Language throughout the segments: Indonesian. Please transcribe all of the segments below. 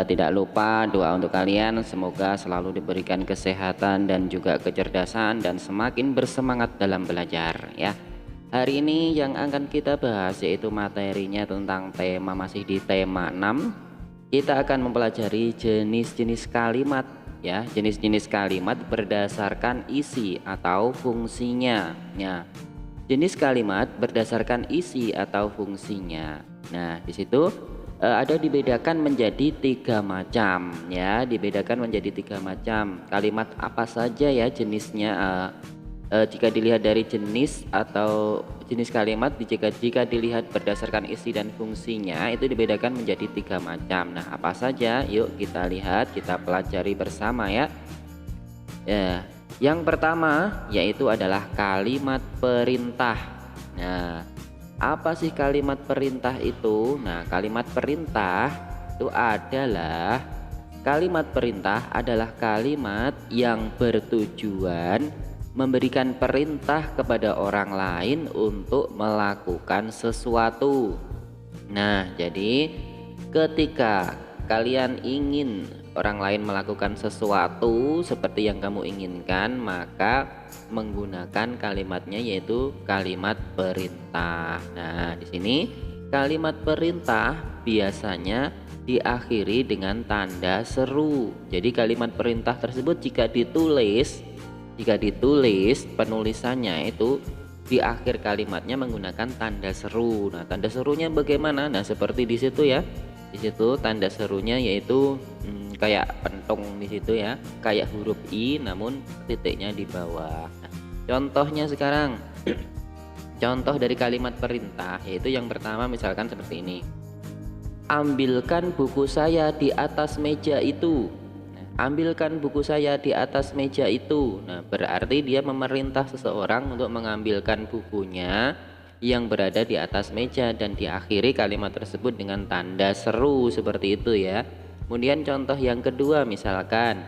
tidak lupa doa untuk kalian, semoga selalu diberikan kesehatan dan juga kecerdasan dan semakin bersemangat dalam belajar ya. Hari ini yang akan kita bahas yaitu materinya tentang tema, masih di tema 6. Kita akan mempelajari jenis-jenis kalimat ya, jenis-jenis kalimat berdasarkan isi atau fungsinya ya. Jenis kalimat berdasarkan isi atau fungsinya. Nah, di situ ada dibedakan menjadi 3 macam ya, dibedakan menjadi 3 macam. Kalimat apa saja ya jenisnya? Jika dilihat dari jenis atau jenis kalimat, jika dilihat berdasarkan isi dan fungsinya, itu dibedakan menjadi 3 macam. Nah, apa saja? Yuk kita lihat, kita pelajari bersama ya. Ya, yang pertama yaitu adalah kalimat perintah. Nah, apa sih kalimat perintah itu? Nah, kalimat perintah adalah kalimat yang bertujuan memberikan perintah kepada orang lain untuk melakukan sesuatu. Nah, jadi ketika kalian ingin orang lain melakukan sesuatu seperti yang kamu inginkan, maka menggunakan kalimatnya yaitu kalimat perintah. Nah, di sini kalimat perintah biasanya diakhiri dengan tanda seru. Jadi kalimat perintah tersebut jika ditulis penulisannya itu di akhir kalimatnya menggunakan tanda seru. Nah, tanda serunya bagaimana? Nah, seperti di situ ya. Di situ tanda serunya yaitu kayak pentung di situ ya, kayak huruf I namun titiknya di bawah. Nah, contohnya sekarang contoh dari kalimat perintah yaitu yang pertama misalkan seperti ini. Ambilkan buku saya di atas meja itu. Nah, ambilkan buku saya di atas meja itu. Nah, berarti dia memerintah seseorang untuk mengambilkan bukunya yang berada di atas meja dan diakhiri kalimat tersebut dengan tanda seru seperti itu ya. Kemudian contoh yang kedua misalkan,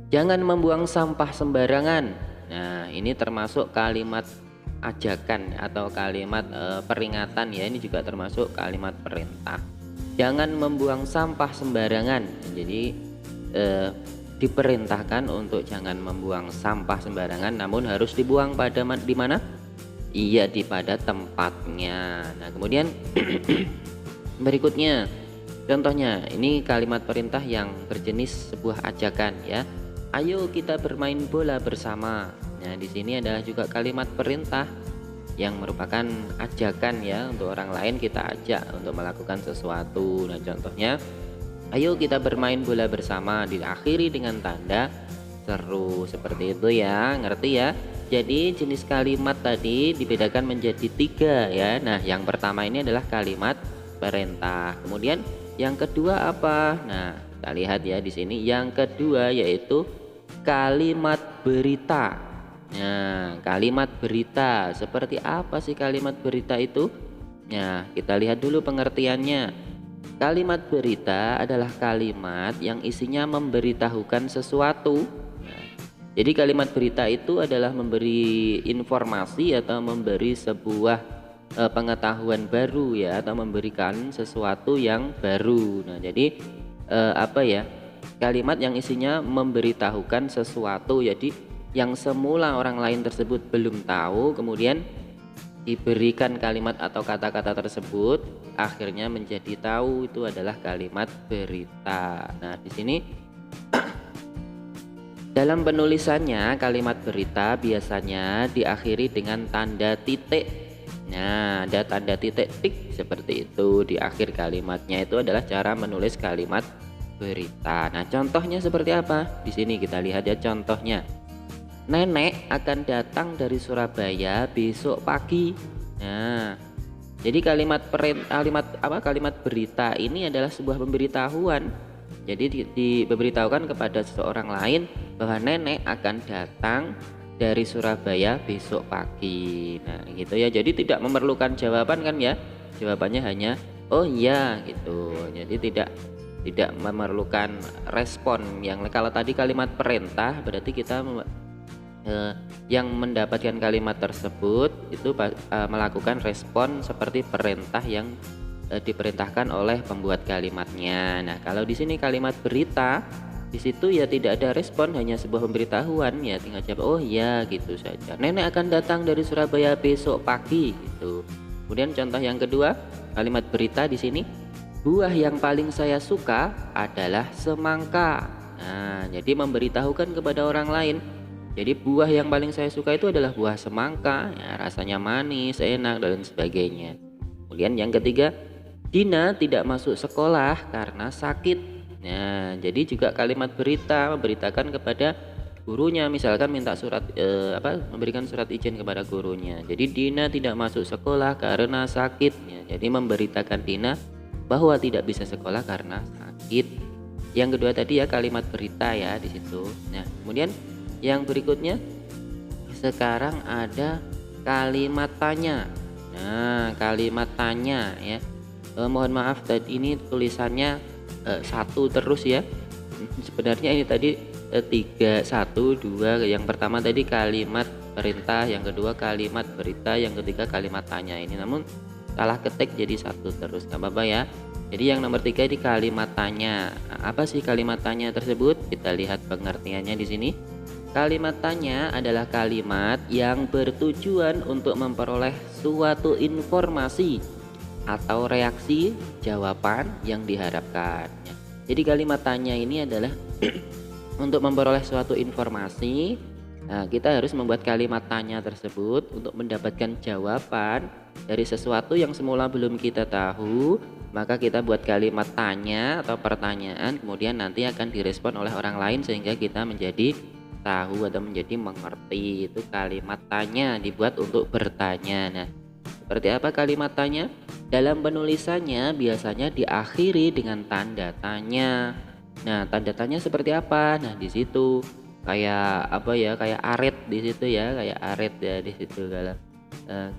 jangan membuang sampah sembarangan. Nah, ini termasuk kalimat ajakan atau kalimat peringatan ya, ini juga termasuk kalimat perintah. Jangan membuang sampah sembarangan. Jadi diperintahkan untuk jangan membuang sampah sembarangan, namun harus dibuang di mana? Iya, pada tempatnya. Nah, kemudian berikutnya contohnya, ini kalimat perintah yang berjenis sebuah ajakan ya. Ayo kita bermain bola bersama. Nah, di sini adalah juga kalimat perintah yang merupakan ajakan ya, untuk orang lain kita ajak untuk melakukan sesuatu. Nah, contohnya, ayo kita bermain bola bersama, diakhiri dengan tanda seru seperti itu ya, ngerti ya? Jadi jenis kalimat tadi dibedakan menjadi 3 ya. Nah, yang pertama ini adalah kalimat perintah. Kemudian yang kedua apa? Nah, kita lihat ya di sini. Yang kedua yaitu kalimat berita. Nah, kalimat berita. Seperti apa sih kalimat berita itu? Nah, kita lihat dulu pengertiannya. Kalimat berita adalah kalimat yang isinya memberitahukan sesuatu. Jadi kalimat berita itu adalah memberi informasi atau memberi sebuah pengetahuan baru ya, atau memberikan sesuatu yang baru. Nah, jadi apa ya? Kalimat yang isinya memberitahukan sesuatu. Jadi yang semula orang lain tersebut belum tahu, kemudian diberikan kalimat atau kata-kata tersebut akhirnya menjadi tahu, itu adalah kalimat berita. Nah, di sini dalam penulisannya kalimat berita biasanya diakhiri dengan tanda titik. Nah, ada tanda titik tik seperti itu di akhir kalimatnya, itu adalah cara menulis kalimat berita. Nah, contohnya seperti apa? Di sini kita lihat ya contohnya. Nenek akan datang dari Surabaya besok pagi. Nah, jadi kalimat berita ini adalah sebuah pemberitahuan. Jadi diberitahukan kepada seseorang lain bahwa nenek akan datang dari Surabaya besok pagi. Nah, gitu ya. Jadi tidak memerlukan jawaban kan ya. Jawabannya hanya oh iya gitu. Jadi tidak memerlukan respon. Yang kalau tadi kalimat perintah berarti kita yang mendapatkan kalimat tersebut itu melakukan respon seperti perintah yang diperintahkan oleh pembuat kalimatnya. Nah, kalau di sini kalimat berita, di situ ya tidak ada respon, hanya sebuah pemberitahuan, ya tinggal jawab oh ya gitu saja. Nenek akan datang dari Surabaya besok pagi gitu. Kemudian contoh yang kedua, kalimat berita di sini, buah yang paling saya suka adalah semangka. Nah, jadi memberitahukan kepada orang lain. Jadi buah yang paling saya suka itu adalah buah semangka, ya, rasanya manis, enak dan sebagainya. Kemudian yang ketiga, Dina tidak masuk sekolah karena sakit. Nah, jadi juga kalimat berita memberitakan kepada gurunya, misalkan minta surat memberikan surat izin kepada gurunya. Jadi Dina tidak masuk sekolah karena sakit. Ya, jadi memberitakan Dina bahwa tidak bisa sekolah karena sakit. Yang kedua tadi ya kalimat berita ya di situ. Nah, kemudian yang berikutnya sekarang ada kalimat tanya. Nah, kalimat tanya ya. Mohon maaf tadi ini tulisannya satu terus ya. Sebenarnya ini tadi 3 1 2. Yang pertama tadi kalimat perintah, yang kedua kalimat berita, yang ketiga kalimat tanya. Ini namun salah ketik jadi satu terus, nggak apa-apa ya. Jadi yang nomor 3 di kalimat tanya. Nah, apa sih kalimat tanya tersebut? Kita lihat pengertiannya di sini. Kalimat tanya adalah kalimat yang bertujuan untuk memperoleh suatu informasi atau reaksi jawaban yang diharapkan. Jadi kalimat tanya ini adalah untuk memperoleh suatu informasi. Nah, kita harus membuat kalimat tanya tersebut untuk mendapatkan jawaban dari sesuatu yang semula belum kita tahu. Maka kita buat kalimat tanya atau pertanyaan, kemudian nanti akan direspon oleh orang lain sehingga kita menjadi tahu atau menjadi mengerti. Itu kalimat tanya dibuat untuk bertanya. Nah, seperti apa kalimat tanya? Dalam penulisannya biasanya diakhiri dengan tanda tanya. Nah, tanda tanya seperti apa? Nah, di situ kayak apa ya? Kayak arit di situ ya, kayak arit ya di situ kalau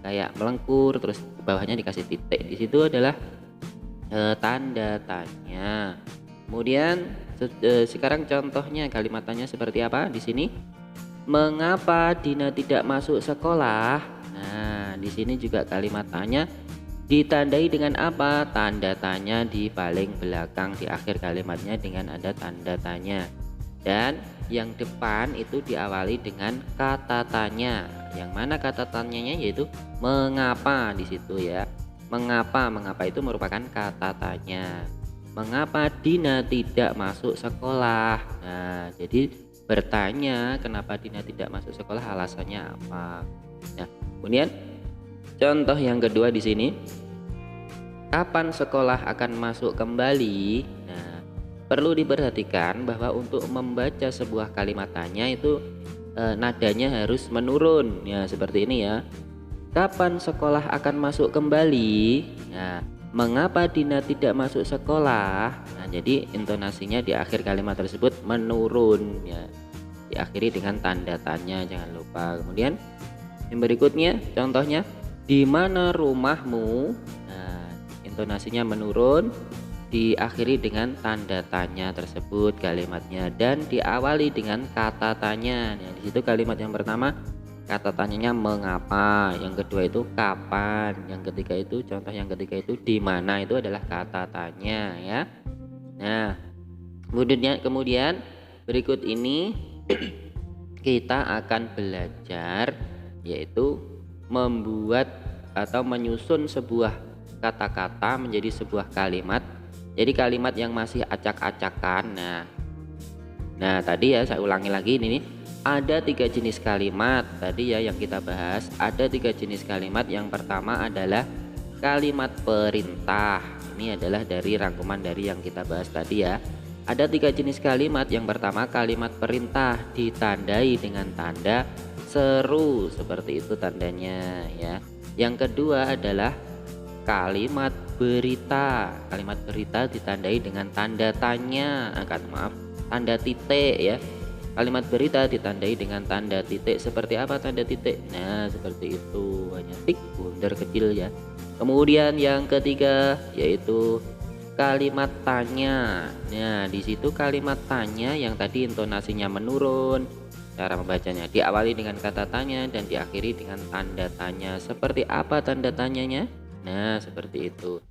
kayak melengkur terus bawahnya dikasih titik. Di situ adalah tanda tanya. Kemudian sekarang contohnya kalimat tanya seperti apa di sini? Mengapa Dina tidak masuk sekolah? Nah, di sini juga kalimat tanya ditandai dengan apa? Tanda tanya di paling belakang di akhir kalimatnya dengan ada tanda tanya. Dan yang depan itu diawali dengan kata tanya. Yang mana kata tanyanya yaitu mengapa di situ ya. Mengapa? Mengapa itu merupakan kata tanya. Mengapa Dina tidak masuk sekolah? Nah, jadi bertanya kenapa Dina tidak masuk sekolah, alasannya apa. Nah, kemudian contoh yang kedua di sini, kapan sekolah akan masuk kembali? Nah, perlu diperhatikan bahwa untuk membaca sebuah kalimat tanya itu nadanya harus menurun. Ya, seperti ini ya. Kapan sekolah akan masuk kembali? Nah, mengapa Dina tidak masuk sekolah? Nah, jadi intonasinya di akhir kalimat tersebut menurun ya. Diakhiri dengan tanda tanya, jangan lupa. Kemudian yang berikutnya contohnya, di mana rumahmu? Nah, intonasinya menurun, diakhiri dengan tanda tanya tersebut kalimatnya dan diawali dengan kata tanya. Nah, di situ kalimat yang pertama kata tanyanya mengapa, yang kedua itu kapan, yang ketiga itu contoh yang ketiga itu di mana, itu adalah kata tanya ya. Nah, kemudian berikut ini kita akan belajar yaitu membuat atau menyusun sebuah kata-kata menjadi sebuah kalimat. Jadi kalimat yang masih acak-acakan. Nah tadi ya saya ulangi lagi ini. Ada 3 jenis kalimat tadi ya yang kita bahas. Ada 3 jenis kalimat. Yang pertama adalah kalimat perintah. Ini adalah dari rangkuman dari yang kita bahas tadi ya. Ada 3 jenis kalimat. Yang pertama kalimat perintah ditandai dengan tanda seru, seperti itu tandanya ya. Yang kedua adalah kalimat berita. Kalimat berita ditandai dengan tanda tanya, tanda titik ya. Kalimat berita ditandai dengan tanda titik. Seperti apa tanda titik? Nah, seperti itu, hanya tik bundar kecil ya. Kemudian yang ketiga yaitu kalimat tanya. Nah, di situ kalimat tanya yang tadi intonasinya menurun. Cara membacanya diawali dengan kata tanya dan diakhiri dengan tanda tanya. Seperti apa tanda tanyanya? Nah, seperti itu.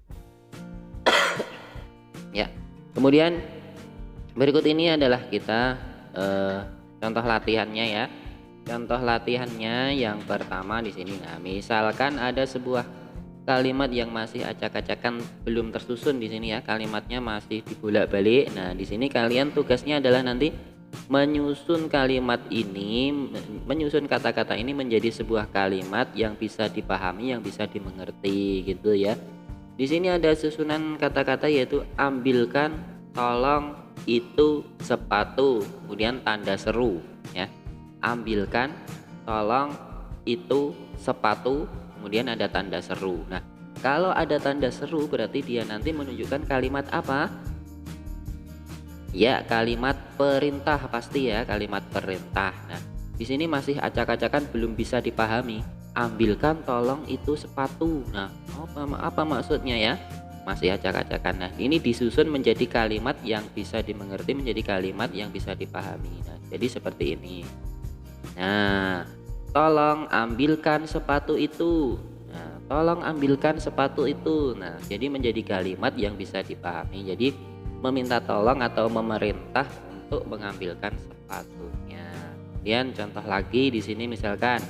ya. Kemudian berikut ini adalah kita contoh latihannya ya. Contoh latihannya yang pertama di sini. Nah, misalkan ada sebuah kalimat yang masih acak-acakan belum tersusun di sini ya. Kalimatnya masih dibolak-balik. Nah, di sini kalian tugasnya adalah nanti menyusun kalimat ini, menyusun kata-kata ini menjadi sebuah kalimat yang bisa dipahami, yang bisa dimengerti gitu ya. Di sini ada susunan kata-kata yaitu ambilkan, tolong, itu, sepatu, kemudian tanda seru ya. Ambilkan, tolong, itu, sepatu, kemudian ada tanda seru. Nah, kalau ada tanda seru berarti dia nanti menunjukkan kalimat apa? Ya, kalimat perintah pasti ya, kalimat perintah. Nah, di sini masih acak-acakan belum bisa dipahami. Ambilkan, tolong, itu, sepatu. Nah, apa maksudnya ya? Masih acak-acakan. Nah, ini disusun menjadi kalimat yang bisa dimengerti, menjadi kalimat yang bisa dipahami. Nah, jadi seperti ini. Nah, tolong ambilkan sepatu itu. Nah, tolong ambilkan sepatu itu. Nah, jadi menjadi kalimat yang bisa dipahami. Jadi meminta tolong atau memerintah untuk mengambilkan sepatunya. Kemudian contoh lagi di sini misalkan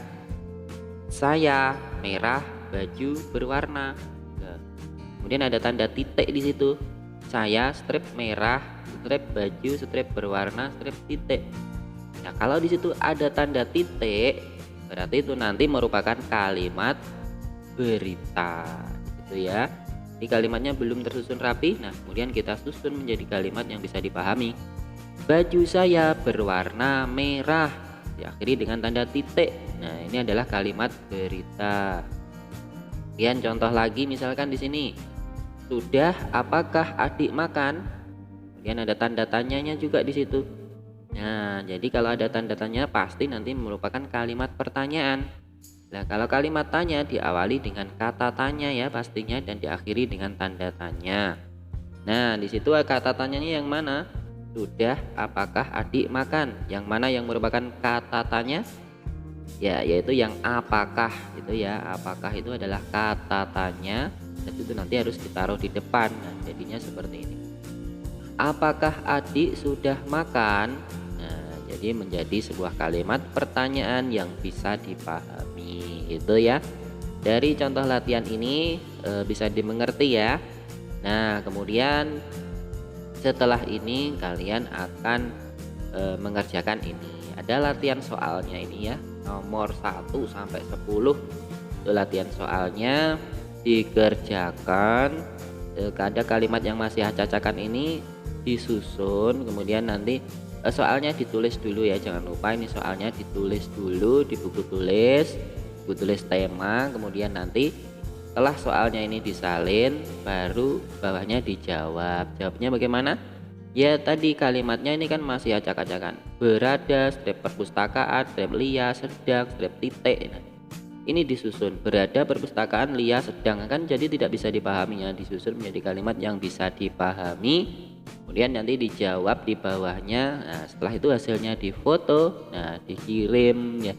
saya merah, baju berwarna. Nah, kemudian ada tanda titik di situ. Saya strip merah, strip baju, strip berwarna, strip titik. Nah, kalau di situ ada tanda titik, berarti itu nanti merupakan kalimat berita, gitu ya. Ini kalimatnya belum tersusun rapi. Nah, kemudian kita susun menjadi kalimat yang bisa dipahami. Baju saya berwarna merah, diakhiri dengan tanda titik. Nah, ini adalah kalimat berita. Kemudian contoh lagi misalkan di sini. Sudah apakah adik makan? Kemudian ada tanda tanyanya juga di situ. Nah, jadi kalau ada tanda tanya pasti nanti merupakan kalimat pertanyaan. Nah, kalau kalimat tanya diawali dengan kata tanya ya pastinya dan diakhiri dengan tanda tanya. Nah, di situ kata tanyanya yang mana? Sudah apakah adik makan? Yang mana yang merupakan kata tanya? Ya, yaitu yang apakah itu ya. Apakah itu adalah kata tanya dan itu nanti harus ditaruh di depan. Nah, jadinya seperti ini. Apakah adik sudah makan? Jadi menjadi sebuah kalimat pertanyaan yang bisa dipahami gitu ya. Dari contoh latihan ini bisa dimengerti ya. Nah, kemudian setelah ini kalian akan mengerjakan ini. Ada latihan soalnya ini ya, nomor 1 sampai 10. Itu latihan soalnya dikerjakan. Ada kalimat yang masih acak-acakan ini disusun, kemudian nanti soalnya ditulis dulu ya, jangan lupa ini soalnya ditulis dulu di buku tulis tema. Kemudian nanti setelah soalnya ini disalin baru bawahnya dijawab. Jawabnya bagaimana? Ya tadi kalimatnya ini kan masih acak-acakan. Berada, strip perpustakaan, strip Lia, sedang, strip titik. Nah, ini disusun berada, perpustakaan, Lia, sedang, kan jadi tidak bisa dipahami ya. Disusun menjadi kalimat yang bisa dipahami. Kemudian nanti dijawab di bawahnya. Nah, setelah itu hasilnya difoto, nah dikirim ya.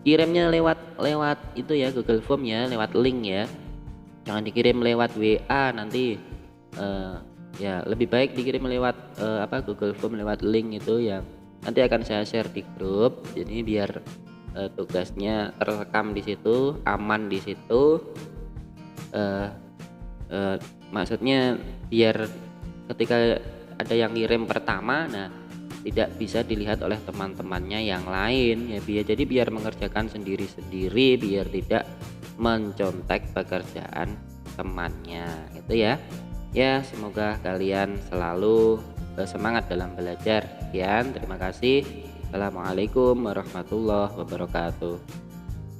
Kirimnya lewat itu ya, Google Form ya, lewat link ya. Jangan dikirim lewat WA nanti. Ya lebih baik dikirim lewat Google Form, lewat link itu yang nanti akan saya share di grup. Jadi biar tugasnya terekam di situ, aman di situ. Maksudnya biar ketika ada yang ngirim pertama, nah tidak bisa dilihat oleh teman-temannya yang lain ya. Jadi biar mengerjakan sendiri-sendiri, biar tidak mencontek pekerjaan temannya gitu ya. Ya semoga kalian selalu semangat dalam belajar. Sekian, terima kasih. Assalamualaikum warahmatullahi wabarakatuh.